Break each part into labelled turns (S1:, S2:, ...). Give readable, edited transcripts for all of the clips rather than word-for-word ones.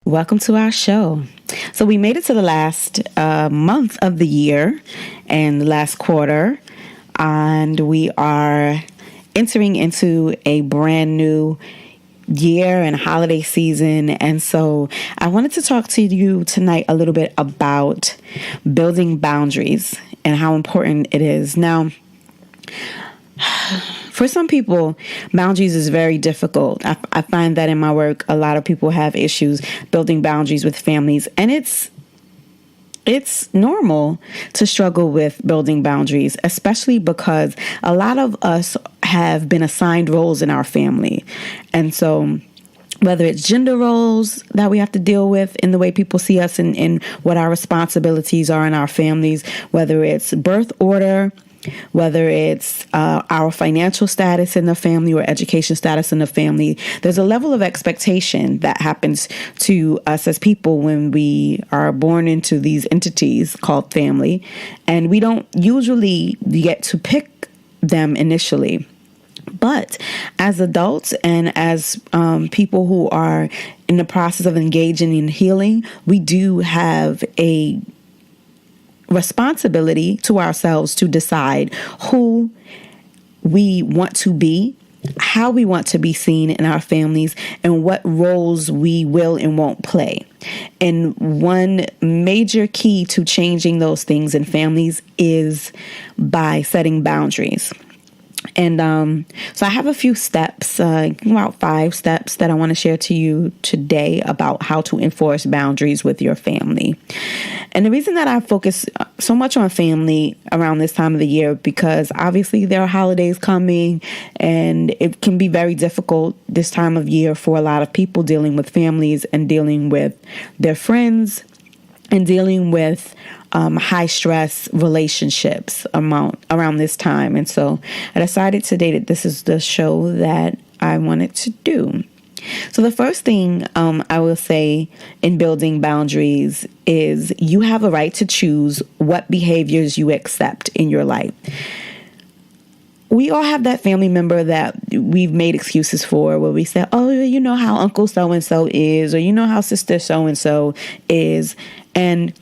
S1: Welcome to our show. So we made it to the last month of the year and the last quarter, and we are entering into a brand new year and holiday season. And so I wanted to talk to you tonight a little bit about building boundaries and how important it is. Now, for some people, boundaries is very difficult. I find that in my work, a lot of people have issues building boundaries with families, and it's normal to struggle with building boundaries, especially because a lot of us have been assigned roles in our family. And so whether it's gender roles that we have to deal with in the way people see us and what our responsibilities are in our families, whether it's birth order, whether it's our financial status in the family or education status in the family, there's a level of expectation that happens to us as people when we are born into these entities called family. And we don't usually get to pick them initially. But as adults and as people who are in the process of engaging in healing, we do have a responsibility to ourselves to decide who we want to be, how we want to be seen in our families, and what roles we will and won't play. And one major key to changing those things in families is by setting boundaries. And so I have a few steps, about 5 steps that I want to share to you today about how to enforce boundaries with your family. And the reason that I focus so much on family around this time of the year, because obviously there are holidays coming, and it can be very difficult this time of year for a lot of people dealing with families and dealing with their friends and dealing with high stress relationships around this time. And so I decided today that this is the show that I wanted to do. So the first thing I will say in building boundaries is you have a right to choose what behaviors you accept in your life. We all have that family member that we've made excuses for, where we say, oh, you know how Uncle so-and-so is, or you know how Sister so-and-so is. And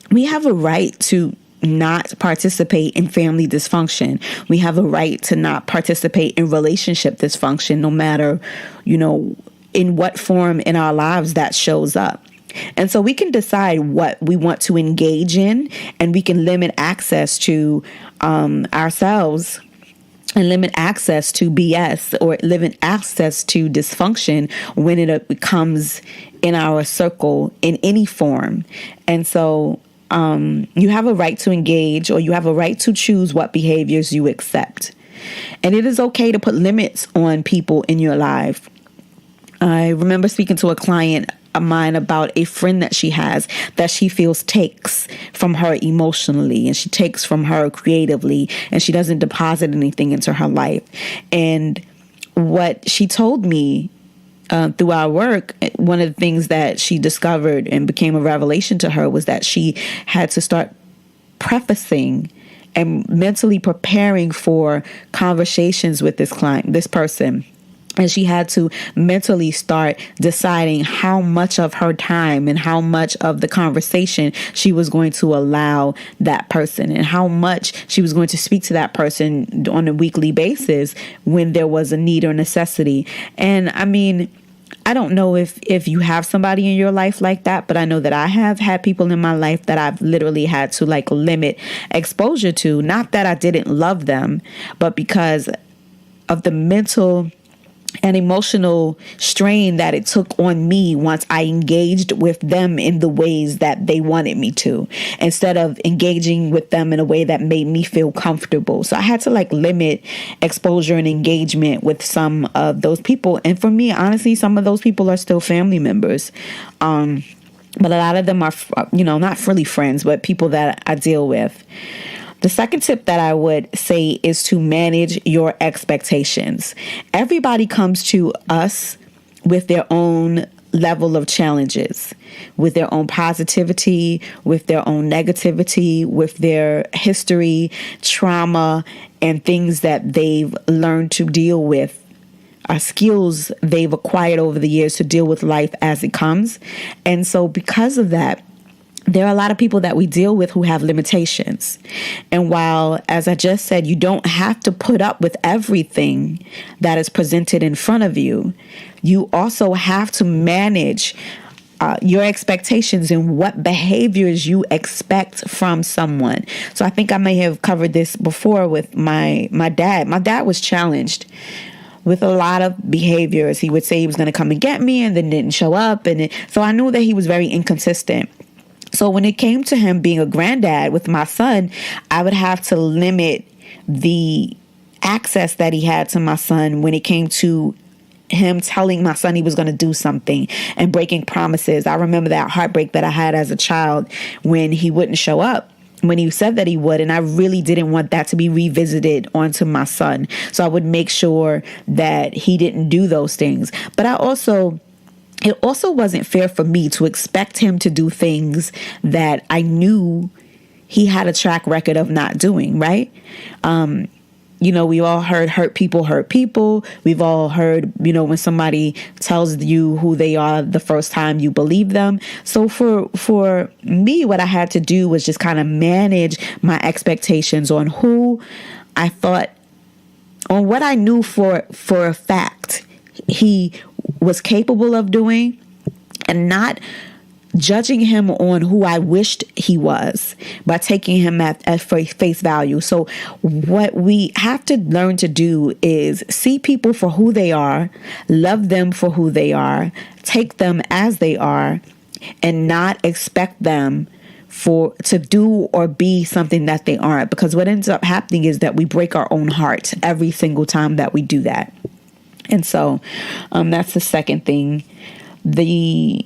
S1: we have a right to not participate in family dysfunction. We have a right to not participate in relationship dysfunction, no matter, in what form in our lives that shows up. And so we can decide what we want to engage in, and we can limit access to ourselves and limit access to BS or limit access to dysfunction when it comes in our circle in any form. And so you have a right to engage, or you have a right to choose what behaviors you accept. And it is okay to put limits on people in your life. I remember speaking to a client of mine about a friend that she has that she feels takes from her emotionally, and she takes from her creatively, and she doesn't deposit anything into her life. And what she told me through our work, one of the things that she discovered and became a revelation to her was that she had to start prefacing and mentally preparing for conversations with this person. And she had to mentally start deciding how much of her time and how much of the conversation she was going to allow that person, and how much she was going to speak to that person on a weekly basis when there was a need or necessity. And I mean, I don't know if you have somebody in your life like that, but I know that I have had people in my life that I've literally had to limit exposure to. Not that I didn't love them, but because of the mental and emotional strain that it took on me once I engaged with them in the ways that they wanted me to, instead of engaging with them in a way that made me feel comfortable. So I had to limit exposure and engagement with some of those people. And for me, honestly, some of those people are still family members. But a lot of them are, not really friends, but people that I deal with. The second tip that I would say is to manage your expectations. Everybody comes to us with their own level of challenges, with their own positivity, with their own negativity, with their history, trauma, and things that they've learned to deal with skills they've acquired over the years to deal with life as it comes. And so because of that, there are a lot of people that we deal with who have limitations. And while, as I just said, you don't have to put up with everything that is presented in front of you, you also have to manage your expectations and what behaviors you expect from someone. So I think I may have covered this before with my dad. My dad was challenged with a lot of behaviors. He would say he was going to come and get me and then didn't show up. So I knew that he was very inconsistent. So when it came to him being a granddad with my son, I would have to limit the access that he had to my son when it came to him telling my son he was going to do something and breaking promises. I remember that heartbreak that I had as a child when he wouldn't show up, when he said that he would. And I really didn't want that to be revisited onto my son. So I would make sure that he didn't do those things. But it also wasn't fair for me to expect him to do things that I knew he had a track record of not doing, right? We all heard hurt people. We've all heard, when somebody tells you who they are the first time, you believe them. So for me, what I had to do was just kind of manage my expectations on who I thought, on what I knew for a fact he was capable of doing, and not judging him on who I wished he was by taking him at face value. So what we have to learn to do is see people for who they are, love them for who they are, take them as they are, and not expect them to do or be something that they aren't. Because what ends up happening is that we break our own heart every single time that we do that. And so that's the second thing. The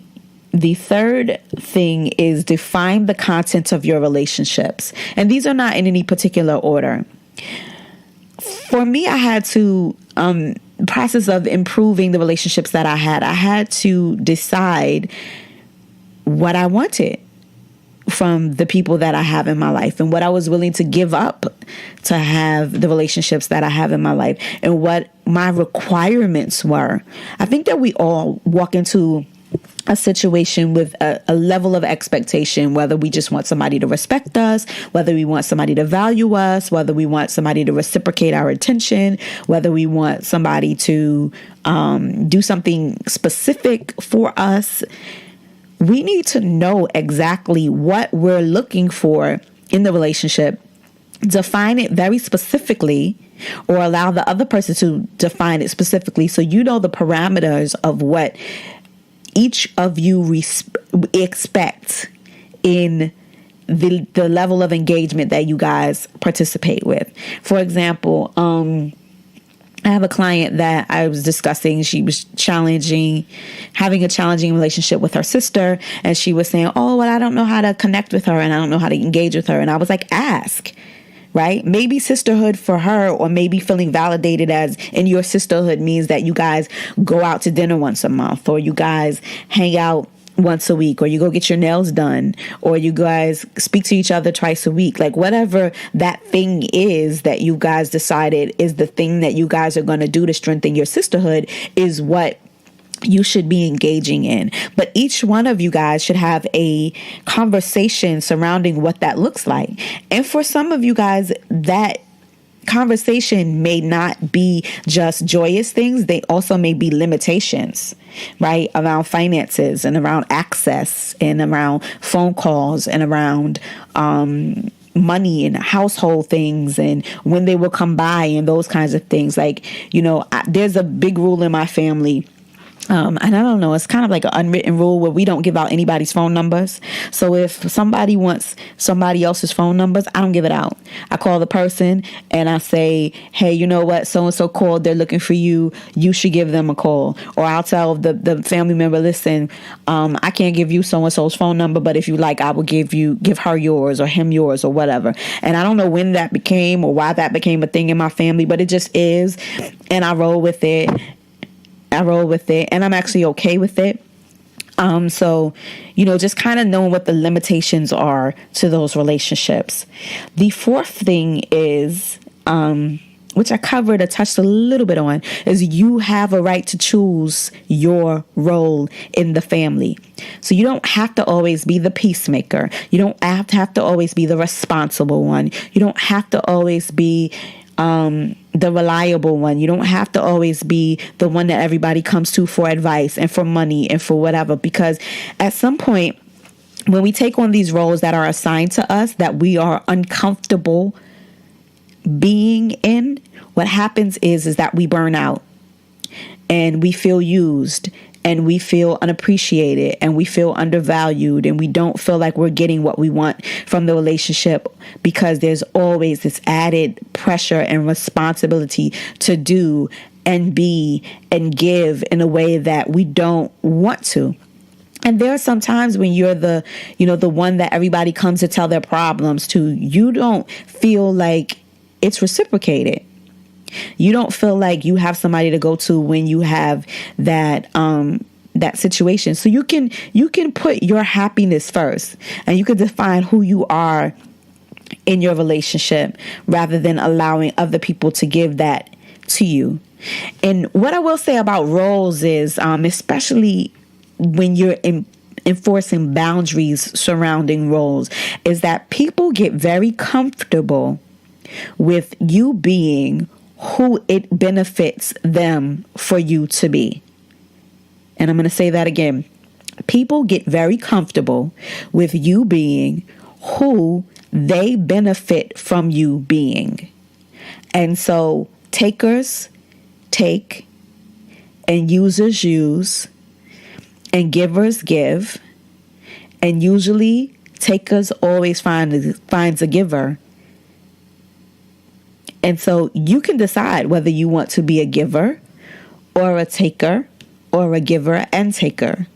S1: third thing is define the content of your relationships. And these are not in any particular order. For me, I had to, process of improving the relationships that I had to decide what I wanted from the people that I have in my life, and what I was willing to give up to have the relationships that I have in my life, and what my requirements were. I think that we all walk into a situation with a level of expectation, whether we just want somebody to respect us, whether we want somebody to value us, whether we want somebody to reciprocate our attention, whether we want somebody to do something specific for us. We need to know exactly what we're looking for in the relationship, define it very specifically, or allow the other person to define it specifically, so you know the parameters of what each of you expect in the level of engagement that you guys participate with. For example, I have a client that I was discussing. She was having a challenging relationship with her sister. And she was saying, I don't know how to connect with her, and I don't know how to engage with her. And I was like, ask, right? Maybe sisterhood for her, or maybe feeling validated as in your sisterhood means that you guys go out to dinner once a month, or you guys hang out once a week, or you go get your nails done, or you guys speak to each other twice a week. Like whatever that thing is that you guys decided is the thing that you guys are going to do to strengthen your sisterhood is what you should be engaging in. But each one of you guys should have a conversation surrounding what that looks like. And for some of you guys, that conversation may not be just joyous things. They also may be limitations, right? Around finances, and around access, and around phone calls, and around money and household things, and when they will come by, and those kinds of things. Like, there's a big rule in my family. And I don't know, it's kind of like an unwritten rule where we don't give out anybody's phone numbers. So if somebody wants somebody else's phone numbers, I don't give it out. I call the person and I say, hey, you know what? So-and-so called. They're looking for you. You should give them a call. Or I'll tell the family member, listen, I can't give you so-and-so's phone number, but if you like, I will give her yours, or him yours, or whatever. And I don't know when that became or why that became a thing in my family, but it just is. And I roll with it. And I'm actually okay with it. So, just kind of knowing what the limitations are to those relationships. The fourth thing is which I covered or touched a little bit on, is you have a right to choose your role in the family. So you don't have to always be the peacemaker. You don't have to always be the responsible one. You don't have to always be the reliable one. You don't have to always be the one that everybody comes to for advice and for money and for whatever, because at some point, when we take on these roles that are assigned to us that we are uncomfortable being in, what happens is that we burn out and we feel used and we feel unappreciated and we feel undervalued and we don't feel like we're getting what we want from the relationship, because there's always this added pressure and responsibility to do and be and give in a way that we don't want to. And there are some times when you're the one that everybody comes to tell their problems to. You don't feel like it's reciprocated. You don't feel like you have somebody to go to when you have that situation. So you can put your happiness first, and you can define who you are in your relationship rather than allowing other people to give that to you. And what I will say about roles is, especially when you're enforcing boundaries surrounding roles, is that people get very comfortable with you being who it benefits them for you to be. And I'm going to say that again. People get very comfortable with you being who they benefit from you being. And so takers take, and users use, and givers give, and usually takers always finds a giver. And so you can decide whether you want to be a giver or a taker or a giver and taker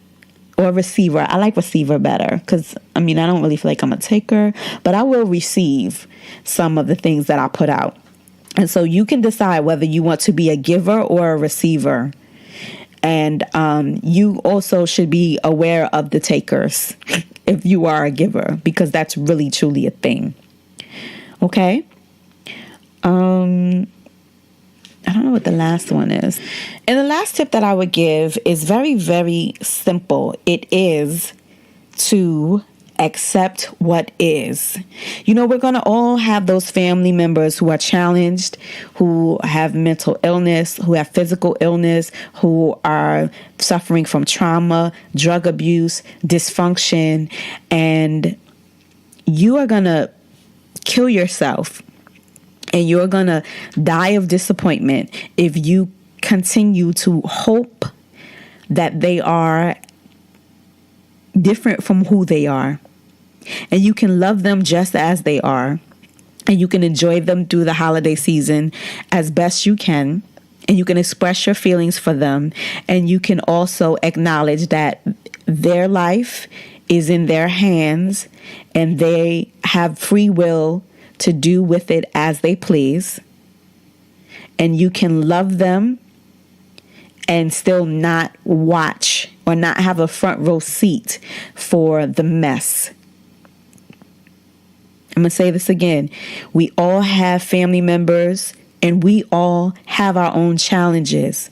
S1: or receiver. I like receiver better because, I don't really feel like I'm a taker, but I will receive some of the things that I put out. And so you can decide whether you want to be a giver or a receiver. And you also should be aware of the takers if you are a giver, because that's really, truly a thing. Okay? I don't know what the last one is. And the last tip that I would give is very, very simple. It is to accept what is. We're going to all have those family members who are challenged, who have mental illness, who have physical illness, who are suffering from trauma, drug abuse, dysfunction, and you are going to kill yourself and you're going to die of disappointment if you continue to hope that they are different from who they are. And you can love them just as they are. And you can enjoy them through the holiday season as best you can. And you can express your feelings for them. And you can also acknowledge that their life is in their hands and they have free will to do with it as they please. And you can love them and still not watch or not have a front row seat for the mess. I'm going to say this again. We all have family members and we all have our own challenges.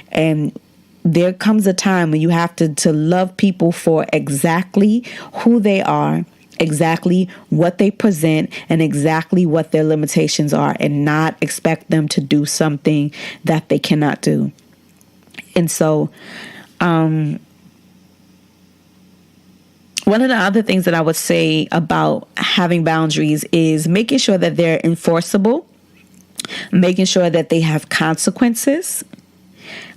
S1: And there comes a time when you have to love people for exactly who they are, exactly what they present, and exactly what their limitations are, and not expect them to do something that they cannot do. And so, one of the other things that I would say about having boundaries is making sure that they're enforceable, making sure that they have consequences,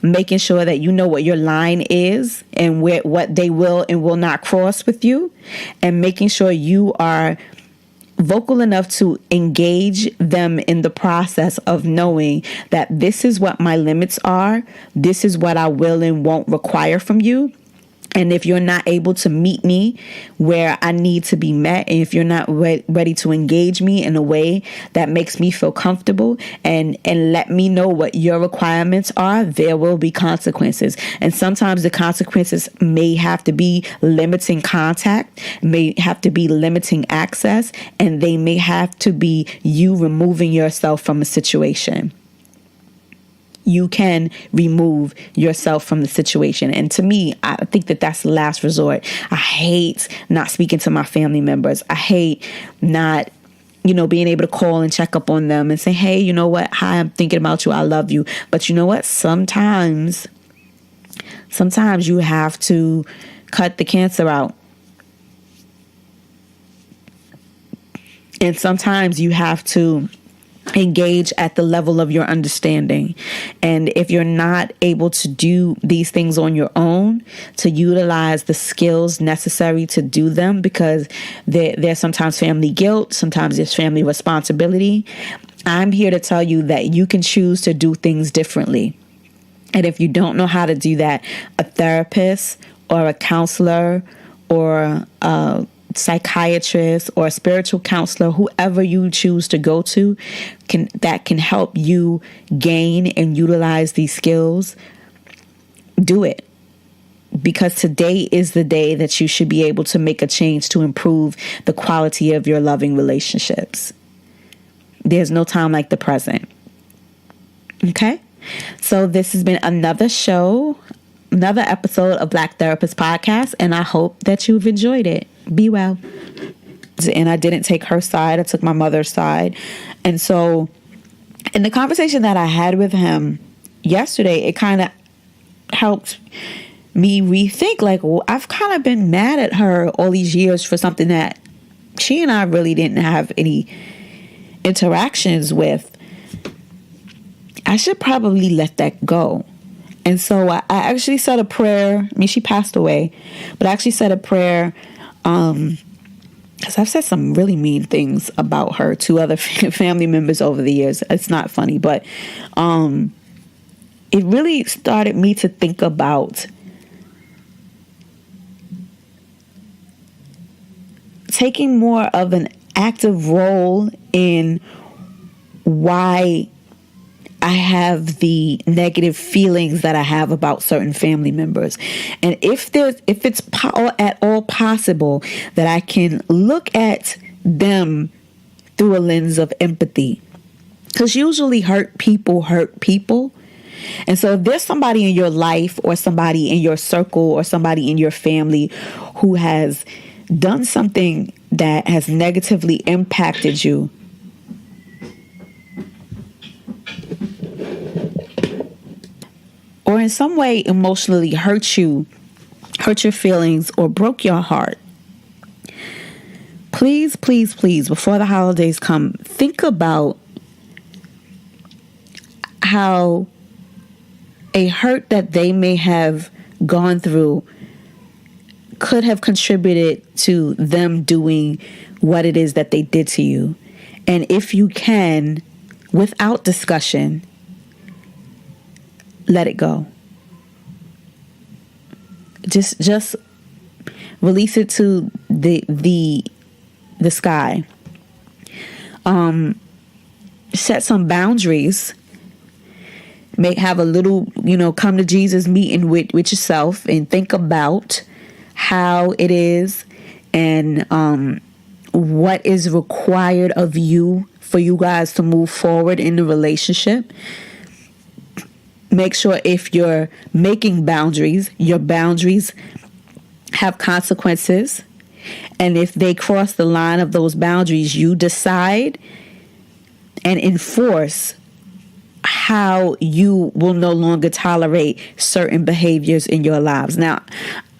S1: making sure that you know what your line is and what they will and will not cross with you, and making sure you are vocal enough to engage them in the process of knowing that this is what my limits are, this is what I will and won't require from you. And if you're not able to meet me where I need to be met, and if you're not ready to engage me in a way that makes me feel comfortable and let me know what your requirements are, there will be consequences. And sometimes the consequences may have to be limiting contact, may have to be limiting access, and they may have to be you removing yourself from a situation. You can remove yourself from the situation. And to me, I think that that's the last resort. I hate not speaking to my family members. I hate not, being able to call and check up on them and say, hey, you know what? Hi, I'm thinking about you. I love you. But you know what? Sometimes you have to cut the cancer out. And sometimes you have to engage at the level of your understanding. And if you're not able to do these things on your own, to utilize the skills necessary to do them, because there's sometimes family guilt, sometimes there's family responsibility, I'm here to tell you that you can choose to do things differently. And if you don't know how to do that, a therapist or a counselor or a psychiatrist or a spiritual counselor, whoever you choose to go to, can help you gain and utilize these skills. Do it, because today is the day that you should be able to make a change to improve the quality of your loving relationships. There's no time like the present. Okay, so this has been another episode of Black Therapist Podcast, and I hope that you've enjoyed it. Be well. And I didn't take her side. I took my mother's side. And so in the conversation that I had with him yesterday, it kind of helped me rethink, well, I've kind of been mad at her all these years for something that she and I really didn't have any interactions with. I should probably let that go. And so I actually said a prayer. I mean, she passed away, but I actually said a prayer because I've said some really mean things about her to other family members over the years. It's not funny, but it really started me to think about taking more of an active role in why I have the negative feelings that I have about certain family members. And if it's at all possible that I can look at them through a lens of empathy, because usually hurt people. And so if there's somebody in your life or somebody in your circle or somebody in your family who has done something that has negatively impacted you, or in some way emotionally hurt your feelings, or broke your heart, please, please, please, before the holidays come, think about how a hurt that they may have gone through could have contributed to them doing what it is that they did to you. And if you can, without discussion, let it go. Just release it to the sky. Set some boundaries. Have a little, come to Jesus meeting with yourself and think about how it is and what is required of you for you guys to move forward in the relationship. Make sure if you're making boundaries, your boundaries have consequences. And if they cross the line of those boundaries, you decide and enforce how you will no longer tolerate certain behaviors in your lives. Now,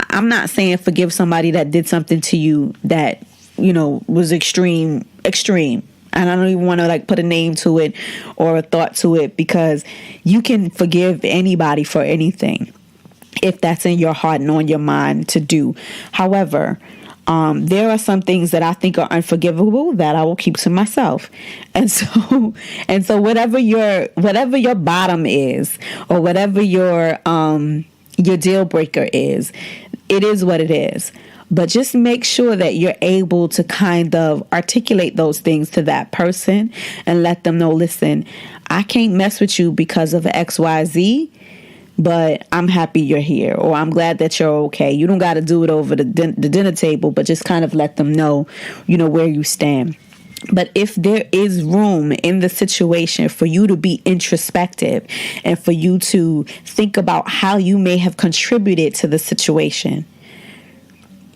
S1: I'm not saying forgive somebody that did something to you that, was extreme. And I don't even want to put a name to it or a thought to it, because you can forgive anybody for anything if that's in your heart and on your mind to do. However, there are some things that I think are unforgivable that I will keep to myself. And so whatever your bottom is, or whatever your your deal breaker is. It is what it is. But just make sure that you're able to kind of articulate those things to that person and let them know, listen, I can't mess with you because of XYZ, but I'm happy you're here, or I'm glad that you're okay. You don't got to do it over the dinner table, but just kind of let them know, where you stand. But if there is room in the situation for you to be introspective and for you to think about how you may have contributed to the situation,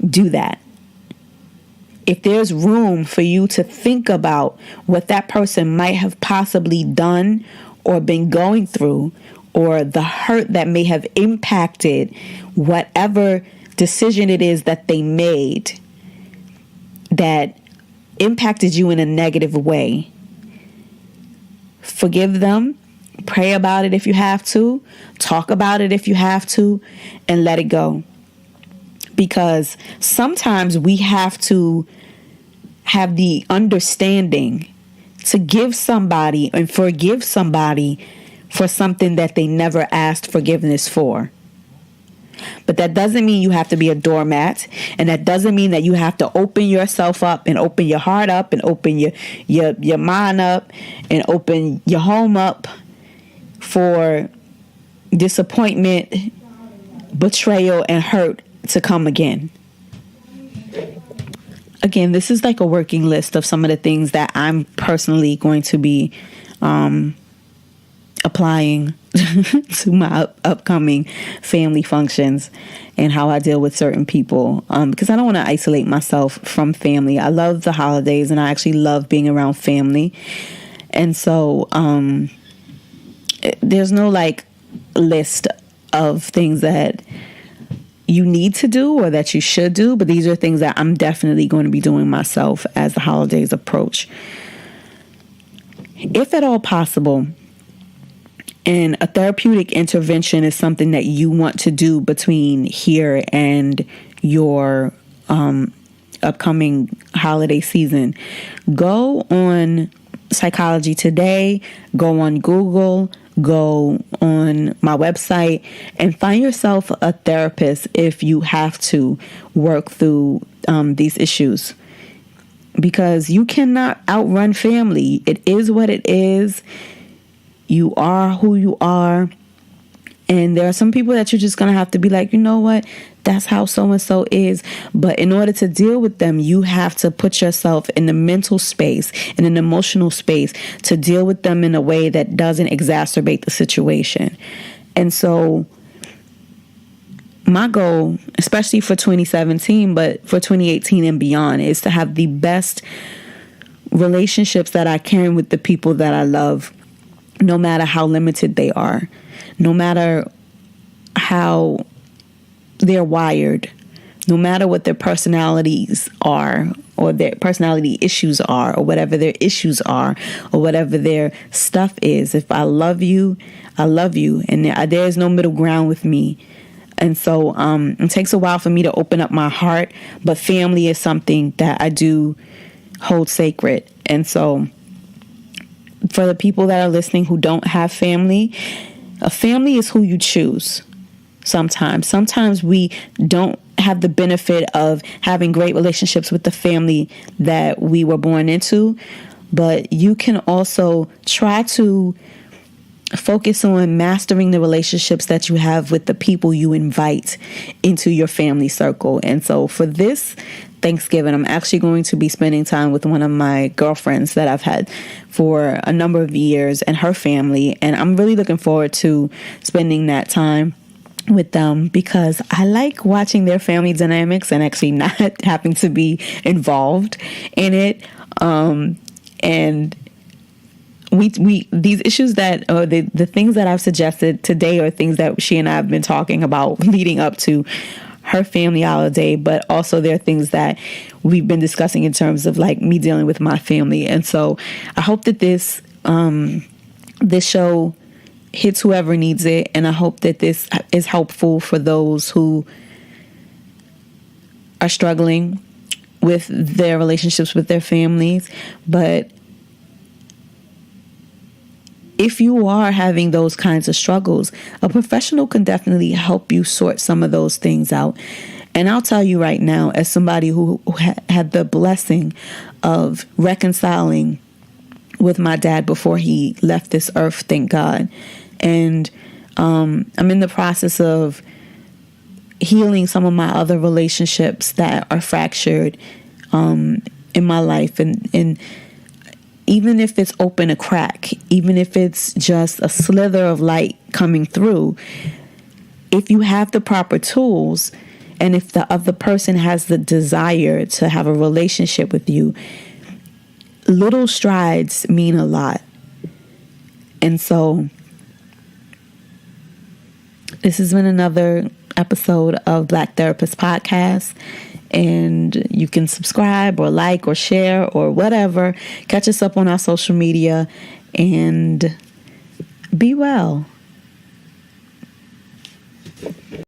S1: do that. If there's room for you to think about what that person might have possibly done or been going through, or the hurt that may have impacted whatever decision it is that they made that impacted you in a negative way, forgive them, pray about it if you have to, talk about it if you have to, and let it go. Because sometimes we have to have the understanding to give somebody and forgive somebody for something that they never asked forgiveness for. But that doesn't mean you have to be a doormat, and that doesn't mean that you have to open yourself up and open your heart up and open your mind up and open your home up for disappointment, betrayal, and hurt to come again. Again, this is like a working list of some of the things that I'm personally going to be applying to my upcoming family functions and how I deal with certain people, because I don't want to isolate myself from family. I love the holidays and I actually love being around family. And so there's no like list of things that you need to do or that you should do, but these are things that I'm definitely going to be doing myself as the holidays approach. If at all possible, and a therapeutic intervention is something that you want to do between here and your upcoming holiday season, go on Psychology Today, go on Google, go on my website, and find yourself a therapist if you have to work through these issues. Because you cannot outrun family. It is what it is. You are who you are. And there are some people that you're just going to have to be like, you know what? That's how so-and-so is. But in order to deal with them, you have to put yourself in the mental space, in an emotional space, to deal with them in a way that doesn't exacerbate the situation. And so my goal, especially for 2017, but for 2018 and beyond, is to have the best relationships that I can with the people that I love, no matter how limited they are, no matter how they're wired, no matter what their personalities are, or their personality issues are, or whatever their issues are, or whatever their stuff is. If I love you, I love you. And there is no middle ground with me. And so it takes a while for me to open up my heart, but family is something that I do hold sacred. And so for the people that are listening who don't have family, a family is who you choose. Sometimes we don't have the benefit of having great relationships with the family that we were born into, but you can also try to focus on mastering the relationships that you have with the people you invite into your family circle. And so for this Thanksgiving, I'm actually going to be spending time with one of my girlfriends that I've had for a number of years and her family. And I'm really looking forward to spending that time with them because I like watching their family dynamics and actually not having to be involved in it. And we these issues that, or the things that I've suggested today are things that she and I have been talking about leading up to her family holiday, but also there are things that we've been discussing in terms of like me dealing with my family. And so I hope that this show hits whoever needs it. And I hope that this is helpful for those who are struggling with their relationships with their families. But if you are having those kinds of struggles, a professional can definitely help you sort some of those things out. And I'll tell you right now, as somebody who had the blessing of reconciling with my dad before he left this earth, thank God. And I'm in the process of healing some of my other relationships that are fractured in my life. And even if it's open a crack, even if it's just a slither of light coming through, if you have the proper tools, and if the other person has the desire to have a relationship with you, little strides mean a lot. And so this has been another episode of Black Therapist Podcast. And you can subscribe or like or share or whatever. Catch us up on our social media and be well.